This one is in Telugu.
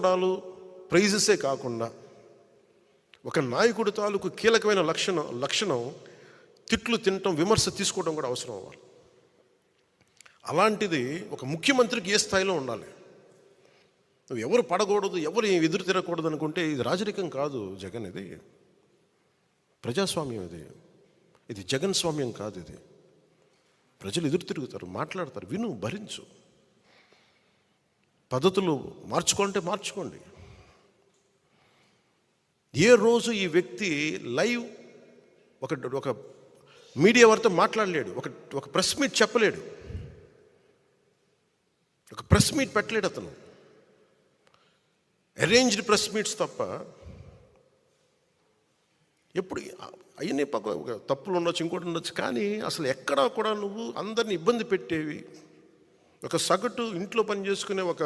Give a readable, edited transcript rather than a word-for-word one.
మెచ్చుకోవడాలు ప్రైజెసే కాకుండా ఒక నాయకుడి తాలూకు కీలకమైన లక్షణం తిట్లు తినటం, విమర్శ తీసుకోవడం కూడా అవసరం అవ్వాలి. అలాంటిది ఒక ముఖ్యమంత్రికి ఏ స్థాయిలో ఉండాలి. నువ్వు ఎవరు పడకూడదు, ఎవరు ఎదురు తిరగకూడదు అనుకుంటే ఇది రాజరికం కాదు జగన్, ఇది ప్రజాస్వామ్యం, ఇది జగన్ స్వామ్యం కాదు. ఇది ప్రజలు ఎదురు తిరుగుతారు, మాట్లాడతారు, విను, భరించు. పద్ధతులు మార్చుకోండి, మార్చుకోండి. ఏ రోజు ఈ వ్యక్తి లైవ్ ఒక మీడియా వారితో మాట్లాడలేడు, ఒక ప్రెస్ మీట్ చెప్పలేడు, ఒక ప్రెస్ మీట్ పెట్టలేడు. అతను అరేంజ్డ్ ప్రెస్ మీట్స్ తప్ప ఎప్పుడు అవన్నీ తప్పులు ఉండొచ్చు, ఇంకోటి ఉండొచ్చు, కానీ అసలు ఎక్కడా కూడా నువ్వు అందరిని ఇబ్బంది పెట్టేవి, ఒక సగటు ఇంట్లో పని చేసుకునే ఒక